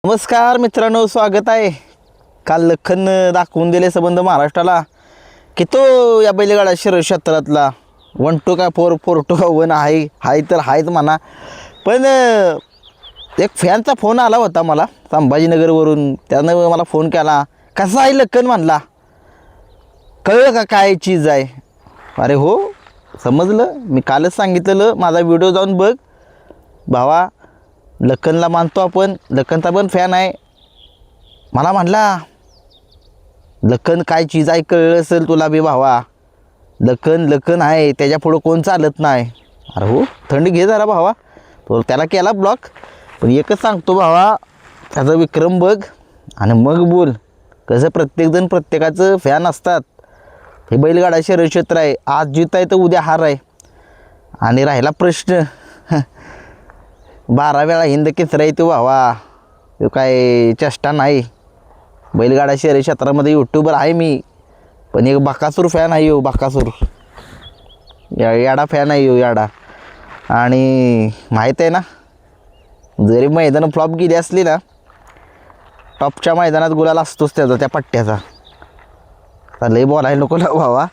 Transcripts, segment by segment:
नमस्कार मित्रांनो, स्वागत आहे. काल लखन दाखवून दिले संबंध महाराष्ट्राला की तो या बैलगाडा शरीर क्षेत्रातला 1 2 का 4 4 2 का 1 आहे तर आहेच म्हणा. पण एक फॅनचा फोन आला होता मला संभाजीनगरवरून. त्यानं मला फोन केला, कसा आहे लखन म्हणला, कळलं का काय चीज आहे. अरे हो समजलं. मी कालच सांगितलेलं, माझा व्हिडिओ जाऊन बघ भावा. लखनला मानतो आपण, लखनचा पण फॅन आहे. मला म्हणला लखन काय चीज आहे कळलं असेल तुला बी भावा. लखन आहे, त्याच्या पुढं कोण चालत नाही. अरे हो थंड घे जरा भावा. तो त्याला केला ब्लॉक. पण एकच सांगतो भावा, त्याचा विक्रम बघ आणि मग बोल. कसं प्रत्येकजण प्रत्येकाचं फॅन असतात. हे बैलगाडा शरीर क्षेत्र आहे. आज जीत आहे तर उद्या हार आहे. आणि राहिला प्रश्न 12 वेळा हिंद केसरी आहे तो भावा. तो काय चेष्टा नाही. बैलगाडा शहरी क्षेत्रामध्ये यूट्यूबर आहे मी. पण एक बकासूर फॅन आहे. बकासूर याडा फॅन आहे याडा. आणि माहीत आहे ना, जरी मैदानं फ्लॉप गेली असली ना, टॉपच्या मैदानात गुलाल असतोच त्याचा, त्या पट्ट्याचा. लय बोलायला नको ना भावा.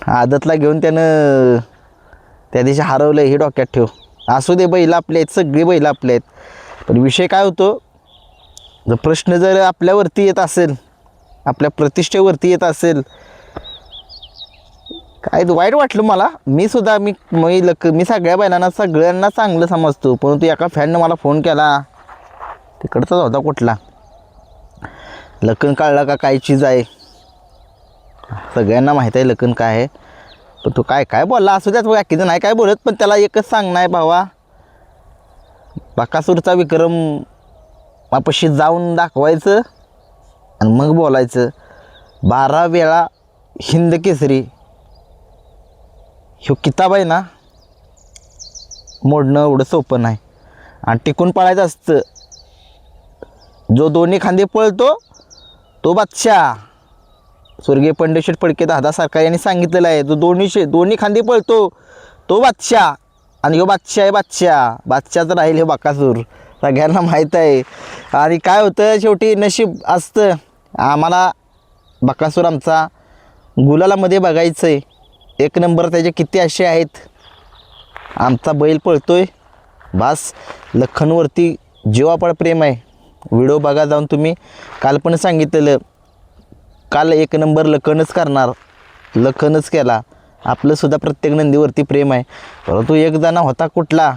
आदतला घेऊन त्यानं त्या दिवशी हरवलं हे डोक्यात ठेव. असू दे, बैल आपले आहेत, सगळे बैल आपले आहेत. पण विषय काय होतो, जर प्रश्न जर आपल्यावरती येत असेल, आपल्या प्रतिष्ठेवरती येत असेल, काय वाईट वाटलं मला. मी सगळ्या सगळ्यांना चांगलं समजतो. परंतु एका फॅननं मला फोन केला, तिकडचाच होता कुठला, लखन कळला का काय चीज आहे. सगळ्यांना माहीत आहे लखन काय आहे. पण तो काय बोलला असू द्याच, बाकीचं नाही काय बोलत. पण त्याला एकच सांगणार भावा, बकासूरचा विक्रम वापशी जाऊन दाखवायचं आणि मग बोलायचं. 12 वेळा हिंद केसरी ह्यो किताब आहे ना, मोडणं एवढं सोपं नाही. आणि टिकून पळायचं असतं. जो दोन्ही खांदे पळतो तो बादशाह. स्वर्गीय पंडित फडके दादा सरकार यांनी सांगितलेलं आहे, जो दोन्ही खांदी पळतो तो बादशाह. आणि ह्यो बादशाह आहे. बादशाहचं राहील हे बकासूर, सगळ्यांना माहीत आहे. आणि काय होतं, शेवटी नशीब असतं. आम्हाला बकासूर आमचा गुलालामध्ये बघायचं आहे. 1 नंबर त्याचे किती असे आहेत. आमचा बैल पळतोय बास. लखनवरती जीवापाड प्रेम आहे. व्हिडिओ बघा जाऊन तुम्ही. काल पण सांगितलेलं, काल 1 नंबर लखनच करणार, लखनच केला. आपलंसुद्धा प्रत्येक नंदीवरती प्रेम आहे. परंतु एक जण होता कुठला,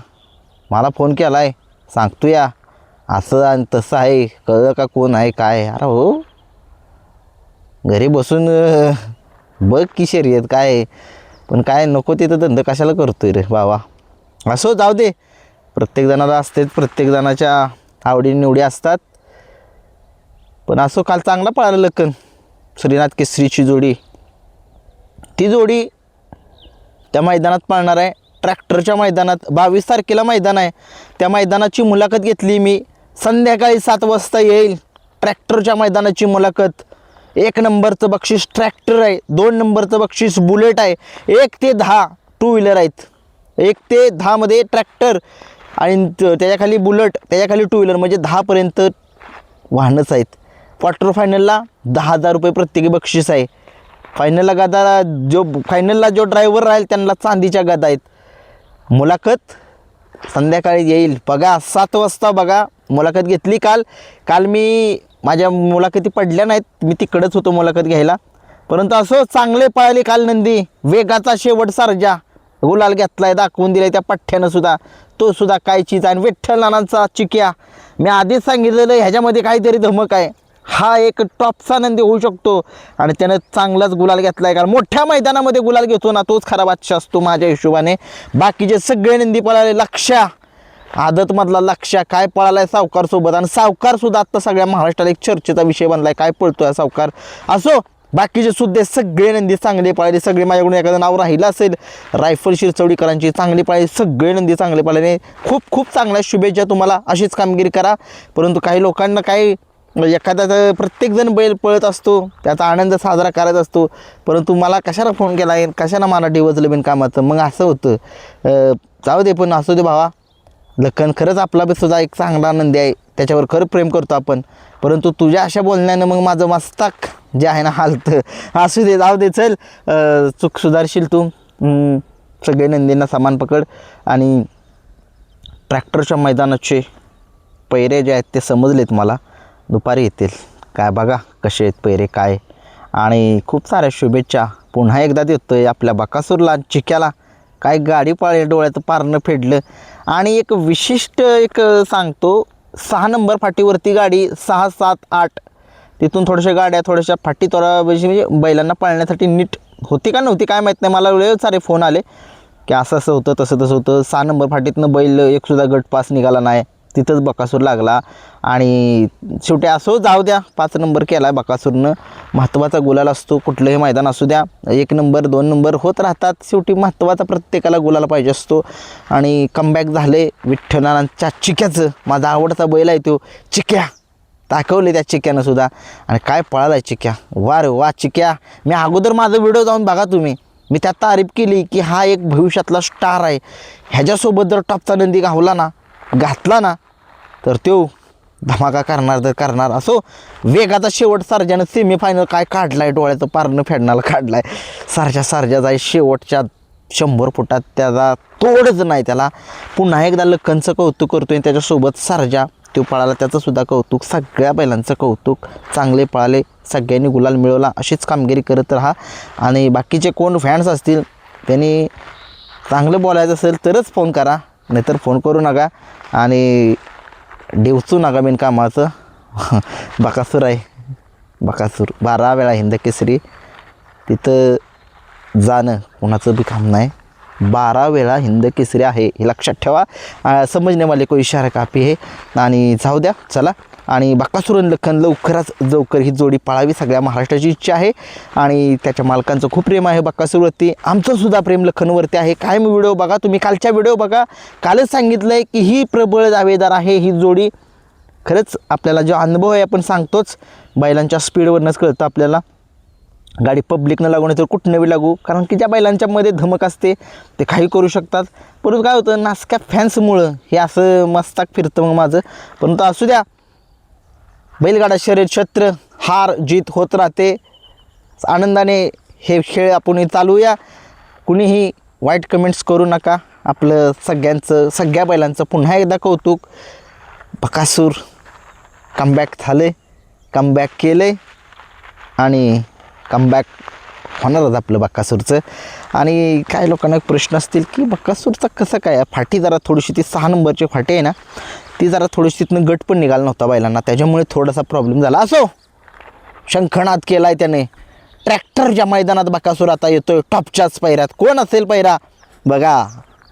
मला फोन केला आहे, सांगतो या असं आणि तसं आहे, कळलं का कोण आहे काय. अरे हो घरी बसून बघ की शर्यत काय. पण काय नको तिथं धंदा कशाला करतोय रे बाबा. असो जाऊ दे, प्रत्येक जणाला असतेच, प्रत्येक जणाच्या आवडीनिवडी असतात. पण असो काल चांगला पळाला लखन. श्रीनाथ केसरीची जोडी, ती जोडी त्या मैदानात पळणार आहे. ट्रॅक्टरच्या मैदानात 22 तारखेला मैदान आहे. त्या मैदानाची मुलाखत घेतली मी. संध्याकाळी 7 वाजता येईल ट्रॅक्टरच्या मैदानाची मुलाखत. 1 नंबरचं बक्षीस ट्रॅक्टर आहे, 2 नंबरचं बक्षीस बुलेट आहे. 1 ते 10 टू व्हीलर आहेत. 1 ते 10 मध्ये ट्रॅक्टर आणि त्याच्याखाली बुलेट, त्याच्याखाली टू व्हीलर, म्हणजे 10पर्यंत वाहनच आहेत. क्वार्टर फायनलला 10,000 रुपये प्रत्येकी बक्षीस आहे. फायनलला जो ड्रायव्हर राहील त्यांना चांदीच्या गदा आहेत. मुलाखत संध्याकाळी येईल बघा, 7 वाजता बघा. मुलाखत घेतली काल मी, माझ्या मुलाखती पडल्या नाहीत, मी तिकडंच होतो मुलाखत घ्यायला. परंतु असं चांगले पळाले काल नंदी. वेगाचा शेवट सर्जा, गुलाल घेतलाय, दाखवून दिलाय त्या पठ्ठ्यानं सुद्धा. तो सुद्धा काय चीज आहे. विठ्ठल नानांचा चिक्या, मी आधीच सांगितलेलं ह्याच्यामध्ये काहीतरी धमक आहे. हा एक टॉपचा नंदी होऊ शकतो. आणि त्यानं चांगलाच गुलाल घेतला आहे. कारण मोठ्या मैदानामध्ये गुलाल घेतो ना, तोच खरा बादशाह असतो माझ्या हिशोबाने. बाकीचे सगळे नंदी पळाले. लक्ष्या आदतमधला लक्ष्या काय पळालाय सावकारसोबत. आणि सावकारसुद्धा आत्ता सगळ्या महाराष्ट्राला एक चर्चेचा विषय बनला आहे, काय पळतो आहे सावकार. असो बाकीचे सुद्धा सगळे नंदी चांगले पळाले. सगळे माझ्याकडून एखादं नाव राहिलं असेल, रायफल शिरचवडीकरांची चांगली पळाली, सगळे नंदी चांगले पळाले. खूप चांगल्या शुभेच्छा तुम्हाला. अशीच कामगिरी करा. परंतु काही लोकांना काय, एखाद्याचं प्रत्येकजण बैल पळत असतो, त्याचा आनंद साजरा करायचा असतो. परंतु मला कशाला फोन केला आहे, कशाला मला डिवचलं बिन कामाचं, मग असं होतं. जाऊ दे. पण असू दे भावा, लखन खरंच आपला बी सुद्धा एक चांगला नंदी आहे, त्याच्यावर खरं प्रेम करतो आपण, परंतु तुझ्या अशा बोलण्यानं मग माझं मस्तक जे आहे ना हालतं. असू दे, जाऊ दे, चल चूक सुधारशील तू. सगळे नंदींना समान पकड. आणि ट्रॅक्टरच्या मैदानाचे पैरे जे आहेत ते समजलेत मला, दुपारी येतील. काय बघा कसे आहेत पैरे काय. आणि खूप साऱ्या शुभेच्छा पुन्हा एकदा देतो आहे आपल्या बकासूरला, चिक्याला. काय गाडी पाळली, डोळ्याचं पारणं फेडलं. आणि एक विशिष्ट एक सांगतो, 6 नंबर फाटीवरती गाडी 6, 7, 8 तिथून थोड्याशा गाड्या थोड्याशा फाटी थोडा म्हणजे बैलांना पाळण्यासाठी नीट होती का नव्हती काय माहीत नाही. मला वेळ सारे फोन आले की असं असं होतं, तसं तसं होतं. 6 नंबर फाटीतनं बैल एकसुद्धा गट पास निघाला नाही, तिथंच बकासूर लागला. आणि शेवटी असो, जाऊ द्या, 5 नंबर केला आहे बकासूरनं. महत्त्वाचा गुलाल असतो, कुठलंही मैदान असू द्या. 1 नंबर 2 नंबर होत राहतात, शेवटी महत्त्वाचा प्रत्येकाला गुलाल पाहिजे असतो. आणि कमबॅक झाले विठ्ठलांच्या चिक्याचं. माझा आवडता बैल आहे तो चिक्या, दाखवले त्या चिक्यानं सुद्धा. आणि काय पळाला आहे चिक्या, वा रे वा चिक्या. मी अगोदर माझा व्हिडिओ जाऊन बघा तुम्ही, मी त्यात तारीफ केली की हा एक भविष्यातला स्टार आहे. ह्याच्यासोबत जर टॉपचा नंदी घातला ना तर तो धमाका करणार तर करणार. असो, वेगाचा शेवट सारख्यानं सेमीफायनल काय काढला आहे, डोळ्याचं पारणं फेडणारा काढला आहे. सारख्या जाय शेवटच्या 100 फुटात त्याचा तोडच नाही त्याला. पुन्हा एकदा लखनचं कौतुक करतोय, त्याच्यासोबत सारजा तो पळाला त्याचंसुद्धा कौतुक. सगळ्या बैलांचं कौतुक, चांगले पळाले, सगळ्यांनी गुलाल मिळवला. अशीच कामगिरी करत राहा. आणि बाकीचे कोण फॅन्स असतील त्यांनी चांगलं बोलायचं असेल तरच फोन करा, नाहीतर फोन करू नका. आणि डिवचू नका बिनकामाचं. बकासूर आहे, बकासूर 12 वेळा हिंद केसरी. तिथं जाणं कोणाचं बी काम नाही. 12 वेळा हिंद केसरी आहे, हे लक्षात ठेवा. समजणे वाले को इशारा काफी आहे. आणि जाऊ द्या, चला. आणि बकासूर आणि लखन लवकर ही जोडी पळावी, सगळ्या महाराष्ट्राची इच्छा आहे. आणि त्याच्या मालकांचं खूप प्रेम आहे बकासूरवरती, आमचंसुद्धा प्रेम लखनवरती आहे. काय मी व्हिडिओ बघा तुम्ही, कालच्या व्हिडिओ बघा. कालच सांगितलं आहे की ही प्रबळ दावेदार आहे ही जोडी. खरंच आपल्याला जो अनुभव आहे आपण सांगतोच, बैलांच्या स्पीडवरनंच कळतं आपल्याला. गाडी पब्लिकनं लागू नाही तर कुठनं बी लागू, कारण की ज्या बैलांच्यामध्ये धमक असते ते काही करू शकतात. परंतु काय होतं, नासक्या फॅन्समुळं हे असं मस्ताक फिरतं मग माझं. परंतु असू द्या, बैलगाडा शर्यत क्षेत्र हार जीत होत राहते. आनंदाने हे खेळ आपण चालूया. कुणीही वाईट कमेंट्स करू नका. आपलं सगळ्या बैलांचं पुन्हा एकदा कौतुक. बकासूर कमबॅक झाले, कमबॅक केले आणि कमबॅक होणारच आपलं बकासूरचं. आणि काय लोकांना प्रश्न असतील की बकासूरचं कसं काय, फाटी जरा थोडीशी ती 6 नंबरची फाटी आहे ना, ती जरा थोडीशी तिथनं गट पण निघाला नव्हता बैलांना, त्याच्यामुळे थोडासा प्रॉब्लेम झाला. असो, शंखनाद केला आहे त्याने. ट्रॅक्टरच्या मैदानात बकासूर आता येतोय टॉपच्याच पैऱ्यात. कोण असेल पैरा बघा.